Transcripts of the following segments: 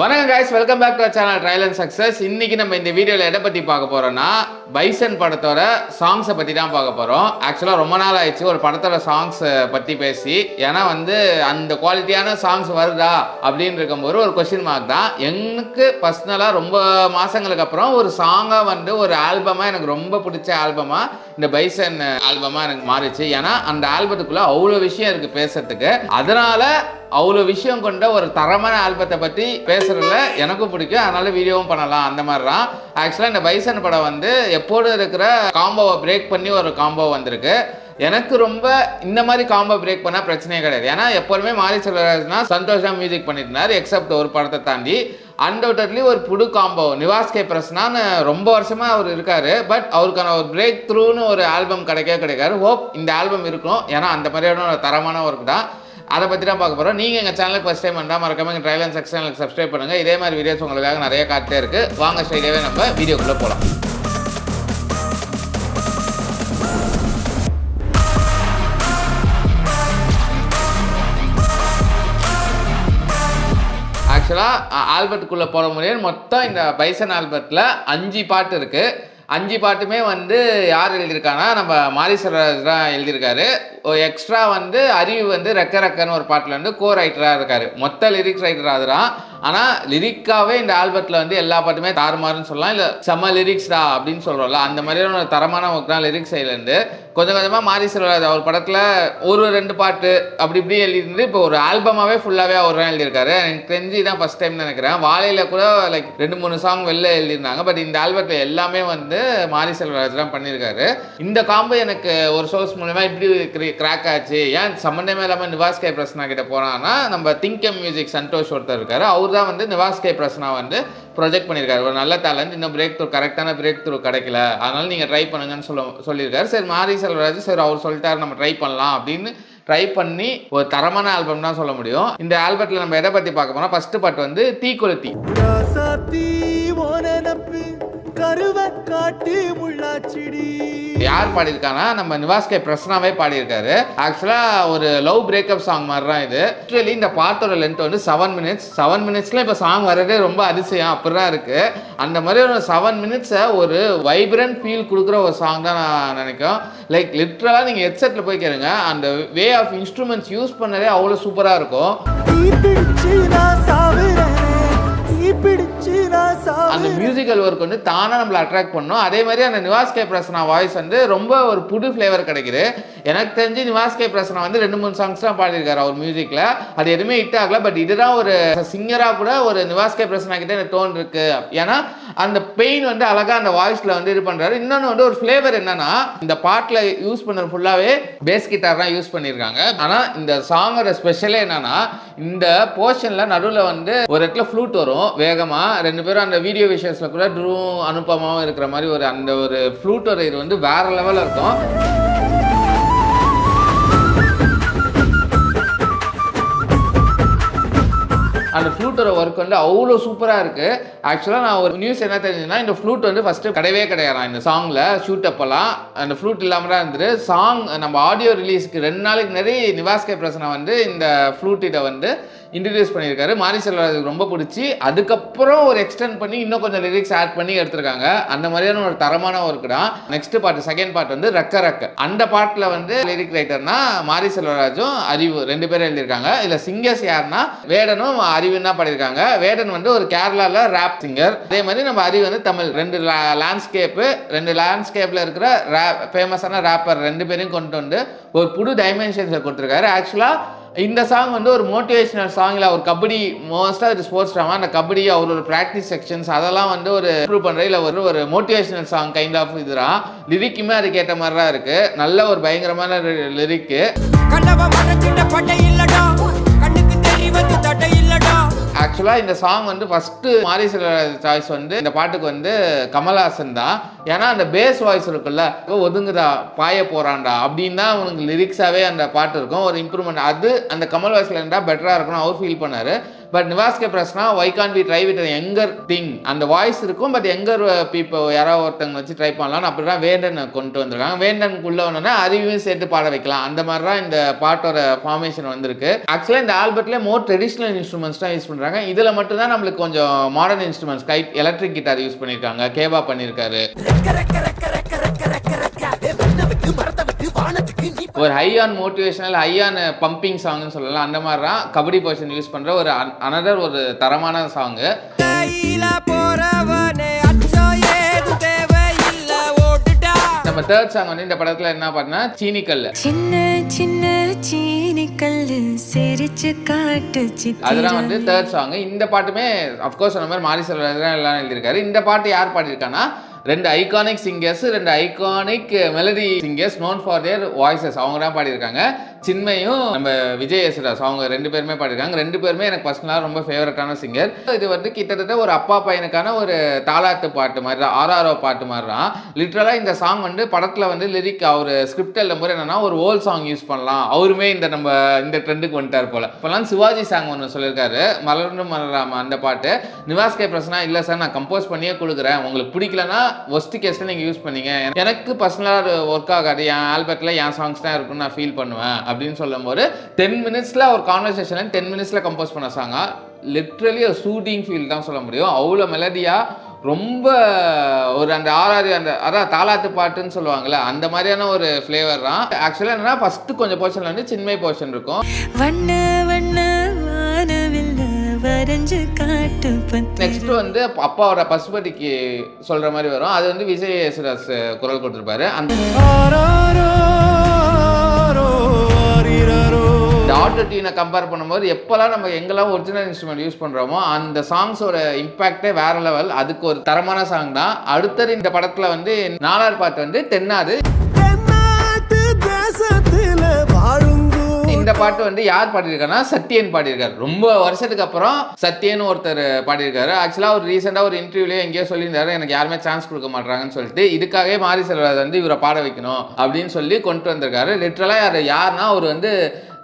வணக்கம் guys, welcome back to channel trial and success. இன்னைக்கு நம்ம இந்த வீடியோவில் எதை பற்றி பார்க்க போகிறோம்னா பைசன் படத்தோட சாங்ஸை பற்றி தான் பார்க்க போகிறோம். ஆக்சுவலாக ரொம்ப நாள் ஆயிடுச்சு ஒரு படத்தோட சாங்ஸை பற்றி பேசி. ஏன்னா அந்த குவாலிட்டியான சாங்ஸ் வருதா அப்படின்னு இருக்கும்போது ஒரு கொஸ்டின் மார்க் தான். எனக்கு பர்சனலாக ரொம்ப மாதங்களுக்கு அப்புறம் ஒரு சாங்காக ஒரு ஆல்பமாக எனக்கு ரொம்ப பிடிச்ச ஆல்பமாக இந்த பைசன் ஆல்பமாக எனக்கு மாறிச்சு. ஏன்னா அந்த ஆல்பத்துக்குள்ளே அவ்வளோ விஷயம் இருக்குது பேசுறதுக்கு. அதனால் அவ்வளோ விஷயம் கொண்ட ஒரு தரமான ஆல்பத்தை பற்றி பேசுறதுல எனக்கும் பிடிக்கும். அதனால வீடியோவும் பண்ணலாம். அந்த மாதிரி தான் ஆக்சுவலாக இந்த பைசன் படம் எப்போதும் இருக்கிற காம்போவை பிரேக் பண்ணி ஒரு காம்போ வந்திருக்கு. எனக்கு ரொம்ப இந்த மாதிரி காம்போ பிரேக் பண்ணால் பிரச்சனையே கிடையாது. ஏன்னா எப்போதுமே மாரி செல்வராஜ்னா சந்தோஷமாக மியூசிக் பண்ணிட்டு இருந்தார். எக்ஸப்ட் ஒரு படத்தை தாண்டி அன்டவுட்டட்லி ஒரு புது காம்போ நிவாஸ் கே பிரசன்னான்னு ரொம்ப வருஷமாக அவர் இருக்காரு. பட் அவருக்கான ஒரு பிரேக் த்ரூன்னு ஒரு ஆல்பம் கிடைக்காது. ஹோப் இந்த ஆல்பம் இருக்கும். ஏன்னா அந்த மாதிரியான ஒரு தரமான ஒர்க் தான். அதை பற்றி தான் பார்க்க போகிறோம். நீங்கள் எங்கள் சேனலுக்கு ஃபஸ்ட் டைம் வந்தால் மறக்காம எங்கள் ட்ரையல் அண்ட் சக்ஸஸ் சேனலுக்கு சப்ஸ்கிரைப் பண்ணுங்கள். இதே மாதிரி வீடியோஸ் உங்களுக்காக நிறைய காட்டே இருக்குது. வாங்க ஸ்ட்ரைட்டாகவே நம்ம வீடியோக்குள்ளே போகலாம். ஆக்சுவலாக ஆல்பத்துக்குள்ளே போகிற முடியும். மொத்தம் இந்த பைசன் ஆல்பத்தில் 5 பாட்டு இருக்குது. 5 பாட்டுமே யார் எழுதியிருக்காங்கன்னா நம்ம மாரி செல்வராஜ் தான் எழுதியிருக்காரு. எக்ஸ்ட்ரா அறிவு ரெக்கன்னு ஒரு பாட்டில் கோ ரைட்டராக இருக்காரு. மொத்த லிரிக்ஸ் ரைட்டர் அதுதான். ஆனால் லிரிக்காகவே இந்த ஆல்பத்தில் எல்லா பாட்டுமே தாறுமாறுன்னு சொல்லலாம். இல்லை செம்ம லிரிக்ஸ் தான் அப்படின்னு சொல்கிறோம்ல, அந்த மாதிரியான ஒரு தரமான ஒர்க் தான் லிரிக்ஸ் சைட்லேருந்து. கொஞ்சம் கொஞ்சமாக மாரி செல்வராஜ் அவர் படத்தில் ஒரு 2 பாட்டு அப்படி இப்படி எழுதிருந்து இப்போ ஒரு ஆல்பமாகவே ஃபுல்லாகவே அவர் தான் எழுதியிருக்காரு. எனக்கு தெரிஞ்சு தான் ஃபஸ்ட் டைம் நினைக்கிறேன். வாழையில் கூட லைக் 2-3 சாங் வெளில எழுதியிருந்தாங்க. பட் இந்த ஆல்பத்தில் எல்லாமே மாரி செல்வராஜ் தான் பண்ணியிருக்காரு. இந்த காம்போ எனக்கு ஒரு சோர்ஸ் மூலமாக இப்படி கிராக் ஆச்சு. ஏன் சம்மந்தமே இல்லாமல் நிவாஸ் கே பிரசன்னா கிட்ட போனான்னா நம்ம திங்கம் மியூசிக் சந்தோஷ் ஒருத்தர் இருக்காரு. அவர் தான் நிவாஸ் கே பிரசன்னா ப்ரொஜெக்ட் பண்ணியிருக்காரு. ஒரு நல்ல டேலண்ட், இன்னும் பிரேக் த்ரூ கரெக்டான பிரேக் த்ரூ கிடைக்கல, அதனால நீங்கள் ட்ரை பண்ணுங்கன்னு சொல்லியிருக்காரு. சரி மாரி செல்வராஜ் சரி அவர் சொல்லிட்டாரு நம்ம ட்ரை பண்ணலாம் அப்படின்னு ட்ரை பண்ணி ஒரு தரமான ஆல்பம் தான் சொல்ல முடியும். இந்த ஆல்பத்தில் நம்ம எதை பற்றி பார்க்க போனால் ஃபர்ஸ்ட் பாட்டு தீக்குளுத்தி. யார் பாடியிருக்காங்கன்னா நம்ம நிவாஸ் கே பிரசன்னாவே பாடியிருக்காரு. ஆக்சுவலாக ஒரு லவ் பிரேக்கப் சாங் மாதிரி தான் இது. ஆக்சுவலி இந்த பாட்டோட லென்த் 7 மினிட்ஸ். 7 மினிட்ஸ்ல இப்போ சாங் வரதே ரொம்ப அதிசயம் அப்படிதான் இருக்கு. அந்த மாதிரி ஒரு 7 மினிட்ஸை ஒரு வைப்ரண்ட் ஃபீல் கொடுக்குற ஒரு சாங் தான் நான் நினைக்கிறேன். லைக் லிட்ரலாக நீங்கள் ஹெட்செட்டில் போய் கேளுங்க, அந்த வே ஆஃப் இன்ஸ்ட்ருமெண்ட்ஸ் யூஸ் பண்ணதே அவ்வளோ சூப்பராக இருக்கும். அந்த மியூசிக்கல் ஒர்க் தானா நம்மளை அட்ராக்ட் பண்ணும். அதே மாதிரி அந்த நிவாஸ் கே பிரசன்னா வாய்ஸ் ரொம்ப ஒரு புது ஃப்ளேவர் கிடைக்குது. எனக்கு தெரிஞ்சு நிவாஸ் கே பிரசன்னா 2-3 சாங்ஸ் தான் பாடியிருக்காரு அவர் மியூசிக்கில். அது எதுவுமே ஹிட் ஆகல. பட் இதுதான் ஒரு சிங்கராக கூட ஒரு நிவாஸ் கே பிரசன்னா கிட்ட எனக்கு டோன் இருக்கு. ஏன்னா அந்த பெயின் அழகா அந்த வாய்ஸ்ல இது பண்றாரு. இன்னொன்று ஒரு ஃப்ளேவர் என்னன்னா இந்த பாட்டில் யூஸ் பண்ணுற ஃபுல்லாவே பேஸ் கிட்டார் தான் யூஸ் பண்ணியிருக்காங்க. ஆனால் இந்த சாங்கோட ஸ்பெஷலே என்னன்னா இந்த போர்ஷன்ல நடுவில் ஒரு இடத்துல ஃப்ளூட் வரும் வேகமா. 2 பேரும் அந்த வீடியோ விஷயஸ்ல கூட ட்ரூ அனுப்பமாவும் இருக்கிற மாதிரி அந்த ஒரு ஃப்ளூட் இது வேற லெவலில் இருக்கும். அந்த ஃப்ளூட்டோட ஒர்க் அவ்வளோ சூப்பராக இருக்குது. ஆக்சுவலாக நான் ஒரு நியூஸ் என்ன தெரிஞ்சுன்னா இந்த ஃப்ளூட் ஃபஸ்ட்டு கிடையவே கிடையாது இந்த சாங்கில். ஷூட் அப்போல்லாம் அந்த ஃப்ளூட் இல்லாமல் தான் இருந்துட்டு சாங் நம்ம ஆடியோ ரிலீஸ்க்கு 2 நாளைக்கு முன்னாடி நிவாஸ் கே பிரசன்னா இந்த ஃப்ளூட் இதை இன்ட்ரடியூஸ் பண்ணியிருக்காரு. மாரி செல்வராஜுக்கு ரொம்ப பிடிச்சி அதுக்கப்புறம் ஒரு எக்ஸ்டெண்ட் பண்ணி இன்னும் கொஞ்சம் லிரிக்ஸ் ஆட் பண்ணி எடுத்திருக்காங்க. அந்த மாதிரியான ஒரு தரமான ஒர்க் தான். நெக்ஸ்ட் பாட்டு செகண்ட் பாட்டு ரெக்க. அந்த பாட்டில் லிரிக் ரைட்டர்னா மாரி செல்வராஜும் அறிவு 2 பேரும் எழுதியிருக்காங்க. இதில் சிங்கர்ஸ் யாருன்னா வேடனும் அறிவுன்னு தான் பாடியிருக்காங்க. வேடன் ஒரு கேரளாவில் ரேப் சிங்கர். அதே மாதிரி நம்ம அறிவு தமிழ். 2 லேண்ட்ஸ்கேப்பில் இருக்கிற ஃபேமஸான ரேப்பர் 2 பேரையும் கொண்டு ஒரு புது டைமென்ஷன்ஸை கொடுத்துருக்காரு. ஆக்சுவலாக இந்த சாங் ஒரு மோட்டிவேஷனல் சாங். இல்லை ஒரு கபடி மோஸ்ட்டாக ஒரு ஸ்போர்ட்ஸ் ட்ராமா. அந்த கபடி அவர் ஒரு ப்ராக்டிஸ் செக்ஷன்ஸ் அதெல்லாம் ஒரு இம்ப்ரூவ் பண்ணுறது. இல்லை ஒரு மோட்டிவேஷனல் சாங் கைண்ட் ஆஃப் இதுதான். லிரிக்குமே அதுக்கேற்ற மாதிரி தான் இருக்குது. நல்ல ஒரு பயங்கரமான லிரிக்கு. ஆக்சுவலாக இந்த சாங் ஃபர்ஸ்ட் மாரி செல்வராஜ் சாய்ஸ் இந்த பாட்டுக்கு கமல்ஹாசன் தான். ஏன்னா அந்த பேஸ் வாய்ஸ் இருக்குல்ல, ஒதுங்குதா பாய போறான்டா அப்படின்னு தான் அவனுக்கு லிரிக்ஸாகவே அந்த பாட்டு இருக்கும். ஒரு இம்ப்ரூவ்மெண்ட் அது அந்த கமல் வாய்ஸ்ல இருந்தால் பெட்டராக இருக்கணும் அவர் ஃபீல் பண்ணாரு. But Nivas K Prasanna why can be try with younger thing, அந்த வாய்ஸ் இருக்கும் பட் யங்கர் பீப்புள் யாராவது ஒருத்தங்க வச்சு ட்ரை பண்ணலாம். அப்படிதான் வேண்டன் கொண்டு வந்திருக்காங்க. வேண்டனுக்குள்ள ஒன்றுனா அறிவையும் சேர்த்து பாட வைக்கலாம். அந்த மாதிரி தான் இந்த பாட்டோட ஃபார்மேஷன் வந்திருக்கு. ஆக்சுவலாக இந்த ஆல்பத்தில் மோர் ட்ரெடிஷ்னல் இன்ஸ்ட்ருமெண்ட்ஸ் தான் யூஸ் பண்ணுறாங்க. இதில் மட்டும்தான் நம்மளுக்கு கொஞ்சம் modern instruments electric guitar use பண்ணியிருக்காங்க, கேபா பண்ணியிருக்காரு. ஒரு high on motivational high on pumping சாங்னு சொல்லலாம். அந்த மாதிரி தான் கபடி போர்ஷன் யூஸ் பண்ற ஒரு அனதர் ஒரு தரமான சாங். நம்ம தேர்ட் சாங் வந்து இந்த படத்துல என்ன பண்ணா சீனிக்கல், சின்ன சின்ன சீனிக்கல் சிரிச்சு காட்டு. அதெல்லாம் வந்து தேர்ட் சாங். இந்த பாட்டுமே அஃப்கோர்ஸ் அந்த மாதிரி மாரி செல்வராஜ் தான் எல்லாம் எழுதியிருக்காரு. இந்த பாட்டு யார் பாடியிருக்கான்னா ரெண்டு ஐகானிக் சிங்கர்ஸ், ரெண்டு iconic melody singers known for their voices, அவங்க தான் பாடியிருக்காங்க. சின்மையும் நம்ம விஜய் யேசுதாஸ் அவங்க ரெண்டு பேருமே பாடியிருக்காங்க. ரெண்டு பேருமே எனக்கு பர்சனலாக ரொம்ப ஃபேவரட்டான சிங்கர். இது வந்து கிட்டத்தட்ட ஒரு அப்பா பையனுக்கான ஒரு தாலாட்டு பாட்டு மாதிரி தான், ஆர்ஆர்ஓ பாட்டு மாதிரி தான். லிட்ரலாக இந்த சாங் வந்து படத்தில் வந்து லிரிக் அவர் ஸ்கிரிப்ட் எழுதும்போது என்னன்னா ஒரு ஓல்ட் சாங் யூஸ் பண்ணலாம், அவருமே இந்த ட்ரெண்டுக்கு வந்துட்டார் போல. இப்போலாம் சிவாஜி சாங் ஒன்று சொல்லியிருக்காரு, மலர்ந்து மலராம, அந்த பாட்டு. நிவாஸ் கே பிரஸ்னா இல்லை சார் நான் கம்போஸ் பண்ணியே கொடுக்குறேன், உங்களுக்கு பிடிக்கலன்னா ஒஸ்ட் கேஸில் நீங்கள் யூஸ் பண்ணீங்க, எனக்கு பர்சனலாக ஒர்க் ஆகாது, என் ஆல்பத்தில் என் சாங்ஸ் தான் இருக்குன்னு நான் ஃபீல் பண்ணுவேன் அப்படின்னு சொல்லும் போது 10 மினிட்ஸில் ஒரு கான்வர்சேஷன் 10 மினிட்ஸில் கம்போஸ் பண்ண சாங்க. லிட்ரலி ஒரு ஷூட்டிங் ஃபீல் தான் சொல்ல முடியும். அவ்வளோ மெலடியாக ரொம்ப ஒரு அந்த ஆறாறு அந்த அதான் தாலாட்டு பாட்டுன்னு சொல்லுவாங்கள்ல, அந்த மாதிரியான ஒரு ஃப்ளேவர் தான். ஆக்சுவலாக என்னன்னா ஃபஸ்ட்டு கொஞ்சம் போர்ஷனில் வந்து சின்மை போர்ஷன் இருக்கும். நெக்ஸ்ட் வந்து அப்பாவோட பசுபதிக்கு சொல்ற மாதிரி வரும். அது வந்து விஜய் யேசுதாஸ் குரல் கொடுத்திருப்பாரு. அந்த ஆட்டோ டியூனை கம்பேர் பண்ணும்போது எப்போல்லாம் நம்ம எங்கெல்லாம் ஒரிஜினல் இன்ஸ்ட்ருமெண்ட் யூஸ் பண்ணுறோமோ அந்த சாங்ஸோட இம்பாக்டே வேற லெவல். அதுக்கு ஒரு தரமான சாங் தான். அடுத்தது இந்த படத்தில் வந்து 4வது பாட்டு வந்து தென்னாடு. இந்த பாட்டு வந்து யார் பாடியிருக்காருன்னா சத்யன் பாடியிருக்காரு. ரொம்ப வருஷத்துக்கு அப்புறம் சத்யன் ஒருத்தர் பாடியிருக்காரு. ஆக்சுவலாக ஒரு ரீசெண்டாக ஒரு இன்டர்வியூலேயே எங்கேயோ சொல்லியிருந்தாரு, எனக்கு யாருமே சான்ஸ் கொடுக்க மாட்டாங்கன்னு சொல்லிட்டு, இதுக்காகவே மாரி செல்வராஜ் வந்து இவரை பாட வைக்கணும் அப்படின்னு சொல்லி கொண்டு வந்திருக்காரு. லிட்ரலாக யாருன்னா அவர் வந்து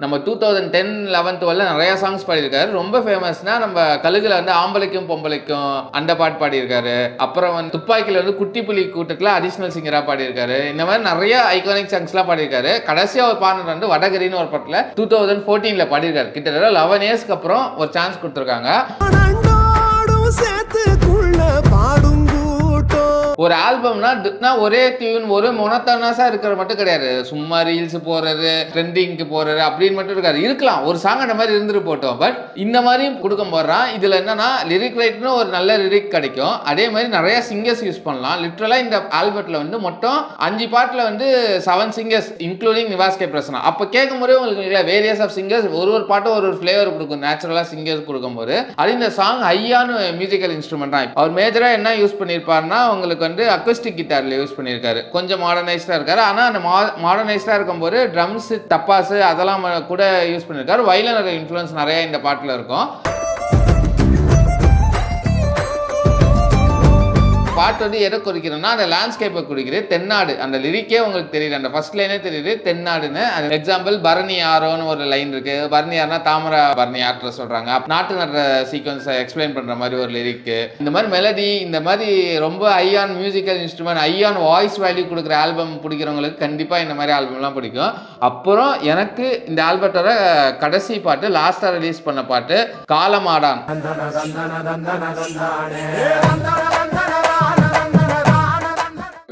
நம்ம 2010, 11, 12 நிறைய சாங்ஸ் பாடியிருக்காரு. ரொம்ப ஃபேமஸ்னா நம்ம கழுகுல வந்து ஆம்பளைக்கும் பொம்பளைக்கும் அந்த பாட்டு பாடியிருக்காரு. அப்புறம் வந்து துப்பாக்கியில் வந்து குட்டி புலி கூட்டத்தில் அடிஷ்னல் சிங்கராக பாடியிருக்காரு. இந்த மாதிரி நிறைய ஐகானிக் சாங்ஸ்லாம் பாடியிருக்காரு. கடைசியாக ஒரு பாடல் வந்து வடகரின்னு ஒரு படத்தில் 2014 பாடியிருக்காரு. கிட்டத்தட்ட 11 இயர்ஸ்க்கு அப்புறம் ஒரு சான்ஸ் கொடுத்துருக்காங்க. ஒரு ஆல்பம்னா ஒரே டியூன் ஒரு மொனத்தானாஸா இருக்கிற மட்டும் கிடையாது. சும்மா ரீல்ஸ் போறது, ட்ரெண்டிங்க்கு போறது அப்படின்னு மட்டும் இருக்காது. இருக்கலாம் ஒரு சாங் அந்த மாதிரி இருந்துட்டு போட்டோம். பட் இந்த மாதிரி கொடுக்க போடுறான். இதுல என்னன்னா லிரிக் ரைட்னு ஒரு நல்ல லிரிக் கிடைக்கும். அதே மாதிரி நிறைய சிங்கர்ஸ் யூஸ் பண்ணலாம். லிட்ரலா இந்த ஆல்பத்தில் வந்து மொத்தம் 5 பாட்டில் வந்து 7 singers including Nivas K Prasanna. அப்போ கேட்கும் போதே உங்களுக்கு வேரியஸ் ஆஃப் சிங்கர்ஸ் ஒரு பாட்டும் ஒரு ஃபிளேவர் கொடுக்கும். நேச்சுரலா சிங்கர்ஸ் கொடுக்கும்போது அது இந்த சாங் ஹையான மியூசிக்கல் இன்ஸ்ட்ருமெண்ட் தான். அவர் மேஜரா என்ன யூஸ் பண்ணியிருப்பாருன்னா உங்களுக்கு வந்து அக்யூஸ்டிக் கிட்டார்ல யூஸ் பண்ணியிருக்காரு. கொஞ்சம் மாடர்னைஸ்டா இருக்காரு. ஆனா அந்த மாடர்னைஸ்டா இருக்கும்போது ட்ரம்ஸ், தப்பாஸ் அதெல்லாம் கூட யூஸ் பண்ணியிருக்காரு. வயலின் இன்ஃப்ளூயன்ஸ் நிறைய இந்த பாட்டுல இருக்கும். பாட்டு வந்து எதை குறிக்கிறோம்னா அந்த லேண்ட்ஸ்கேப்பை குறிக்கிறது. தென்னாடு அந்த லிரிக்கே உங்களுக்கு தெரியுது, அந்த ஃபர்ஸ்ட் லைனே தெரியுது தென்னாடுன்னு. அது எக்ஸாம்பிள் பரணி ஆரோன்னு ஒரு லைன் இருக்கு. பரணி ஆர்னா தாமரை பரணி ஆற்ற சொல்றாங்க. நாட்டு நடுற சீக்வன்ஸை எக்ஸ்பிளைன் பண்ற மாதிரி ஒரு லிரிக்கு. இந்த மாதிரி மெலடி, இந்த மாதிரி ரொம்ப ion musical instrument, ion voice value கொடுக்குற ஆல்பம் பிடிக்கிறவங்களுக்கு கண்டிப்பா இந்த மாதிரி ஆல்பம்லாம் பிடிக்கும். அப்புறம் எனக்கு இந்த ஆல்பத்தோட கடைசி பாட்டு லாஸ்டா ரிலீஸ் பண்ண பாட்டு காலமாடான்.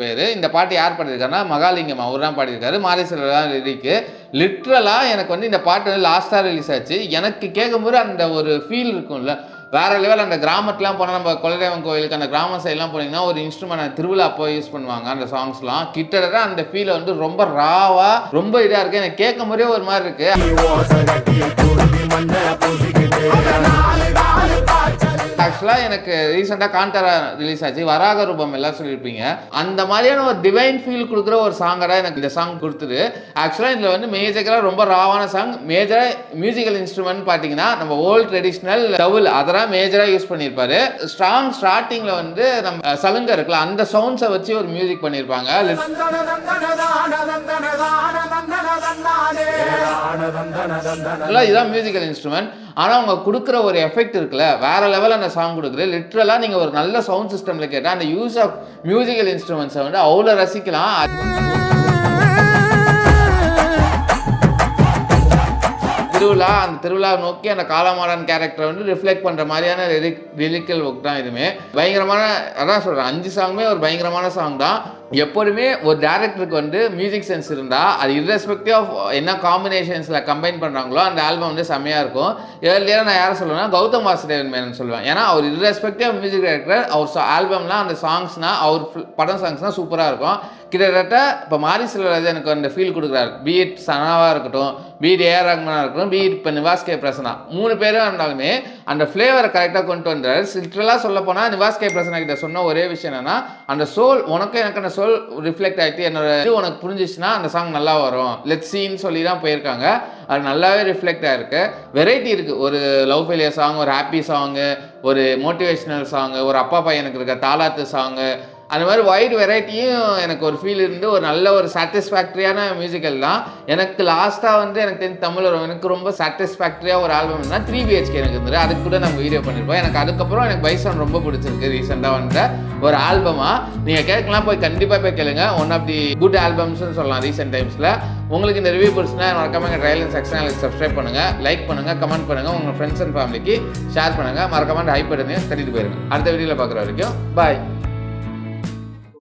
பேரு இந்த பாட்டு யார் பாடியிருக்காருன்னா மகாலிங்கம் அவர் தான் பாடியிருக்காரு. மாரி செல்வராஜ் லிரிக்கு. லிட்ரலா எனக்கு வந்து இந்த பாட்டு வந்து லாஸ்டா ரிலீஸ் ஆச்சு. எனக்கு கேட்கும்போது அந்த ஒரு ஃபீல் இருக்கும்ல வேற லெவல். அந்த கிராமத்துலாம் போனால் நம்ம குலதெய்வம் கோயிலுக்கு அந்த கிராம சைட்லாம் போனீங்கன்னா ஒரு இன்ஸ்ட்ருமெண்ட் திருவிழா அப்போ யூஸ் பண்ணுவாங்க அந்த சாங்ஸ்லாம். கிட்டத்தட்ட அந்த ஃபீல் வந்து ரொம்ப ராவா ரொம்ப இதா இருக்கு. எனக்கு கேட்கும் போதே ஒரு மாதிரி இருக்கு. ஆக்சுவலாக எனக்கு ரீசெண்டாக காந்தாரா ரிலீஸ் ஆச்சு, வராக ரூபம் எல்லாம் சொல்லியிருப்பீங்க. அந்த மாதிரியான ஒரு டிவைன் ஃபீல் கொடுக்குற ஒரு சாங்கராக எனக்கு இந்த சாங் கொடுத்துது. ஆக்சுவலாக இதில் வந்து மேஜராக ரொம்ப ராவான சாங். மேஜராக மியூசிக்கல் இன்ஸ்ட்ருமெண்ட் பார்த்தீங்கன்னா நம்ம ஓல்ட் ட்ரெடிஷ்னல் டவுல் அதெல்லாம் மேஜராக யூஸ் பண்ணியிருப்பாரு. ஸ்டார்டிங்கில் வந்து நம்ம சலுங்க இருக்குல்ல அந்த சவுண்ட்ஸை வச்சு ஒரு மியூசிக் பண்ணியிருப்பாங்க. இதான் மியூசிக்கல் இன்ஸ்ட்ருமெண்ட். ஆனால் அவங்க கொடுக்குற ஒரு எஃபெக்ட் இருக்குல்ல வேற லெவலில் அந்த சாங் கொடுக்குது. லிட்ரலாக நீங்கள் ஒரு நல்ல சவுண்ட் சிஸ்டமில் கேட்டால் அந்த யூஸ் ஆஃப் மியூசிக்கல் இன்ஸ்ட்ருமெண்ட்ஸை வந்து அவ்வளோ ரசிக்கலாம். அந்த திருவிழா நோக்கி அந்த காலமாடன் கேரக்டரை வந்து ரிஃப்ளெக்ட் பண்ணுற மாதிரியான லிரிக்கல் ஒர்க் தான் இதுவுமே. பயங்கரமான அதான் சொல்கிறேன், 5 சாங்குமே ஒரு பயங்கரமான சாங் தான். எப்போதுமே ஒரு டேரக்டருக்கு வந்து மியூசிக் சென்ஸ் இருந்தால் அது இர்ரெஸ்பெக்டிவ் ஆஃப் என்ன காம்பினேஷன்ஸில் கம்பைன் பண்ணுறாங்களோ அந்த ஆல்பம் வந்து செம்மையாக இருக்கும். ஏர்லியராக நான் யாரை சொல்லுவேன்னா கௌதம் வாசுதேவன் மேனன் சொல்லுவேன். ஏன்னா அவர் இர்ரெஸ்பெக்டிவ் ஆஃப் மியூசிக் டைரக்டர், அவர் ஆல்பம்லாம் அந்த சாங்ஸ்னால் அவர் படம் சாங்ஸ்னால் சூப்பராக இருக்கும். கிட்டத்தட்ட இப்போ மாரி செல்வராஜ் எனக்கு அந்த ஃபீல் கொடுக்குறாரு. பீட் சனாவாக இருக்கட்டும், பீட் ஏஆர் ரஹ்மானாக இருக்கட்டும், பீட் இப்போ நிவாஸ் கே பிரசன்னா 3 பேரும் இருந்தாலுமே அந்த ஃப்ளேவரை கரெக்டாக கொண்டு வந்தார். லிட்டரலாக சொல்ல போனால் நிவாஸ் கே பிரசன்னா கிட்ட சொன்ன ஒரே விஷயம் என்னன்னா அந்த சோல் உனக்கு எனக்கு அந்த சோல் ரிஃப்ளெக்ட் ஆகிட்டு என்னோட இது உனக்கு புரிஞ்சிச்சுன்னா அந்த சாங் நல்லா வரும் லெட் சீன்னு சொல்லி தான் போயிருக்காங்க. அது நல்லாவே ரிஃப்ளெக்ட் ஆகிருக்கு. வெரைட்டி இருக்குது. ஒரு லவ் ஃபெயிலியர் சாங், ஒரு ஹாப்பி சாங்கு, ஒரு மோட்டிவேஷ்னல் சாங்கு, ஒரு அப்பா பையனுக்கு இருக்க தாலாத்து சாங்கு, அந்த மாதிரி வைட் வெரைட்டியும் எனக்கு ஒரு ஃபீல் இருந்து ஒரு நல்ல ஒரு சாட்டிஸ்ஃபேக்டரியான மியூசிக்கல் தான். எனக்கு லாஸ்ட்டாக வந்து எனக்கு தெரிஞ்ச தமிழ் எனக்கு ரொம்ப சாட்டிஸ்ஃபேக்டரியாக ஒரு ஆல்பம் தான் 3 BHK எனக்கு இருந்தது. அதுக்கு கூட நம்ம வீடியோ பண்ணியிருப்போம். எனக்கு அதுக்கப்புறம் எனக்கு பைசான் ரொம்ப பிடிச்சிருக்கு. ரீசெண்டாக வந்த ஒரு ஆல்பமாக நீங்கள் கேட்கலாம், போய் கண்டிப்பாக போய் கேளுங்க. ஒன் ஆஃப் தி குட் ஆல்பம்ஸ்னு சொல்லலாம் ரீசெண்ட் டைம்ஸில். உங்களுக்கு இந்த ரிவ்யூ பிடிச்சுன்னா மறக்காம எங்கள் ட்ரையல் அண்ட் செக்ஷன் சப்ஸ்கிரைப் பண்ணுங்கள், லைக் பண்ணுங்கள், கமெண்ட் பண்ணுங்கள், உங்கள் ஃப்ரெண்ட்ஸ் அண்ட் ஃபேமிலிக்கு ஷேர் பண்ணுங்கள், மறக்காம ஹைப் பண்ணுங்க, கட்டிட்டு போயிருங்க. அடுத்த வீடியோவில் பார்க்குற வரைக்கும் பாய்.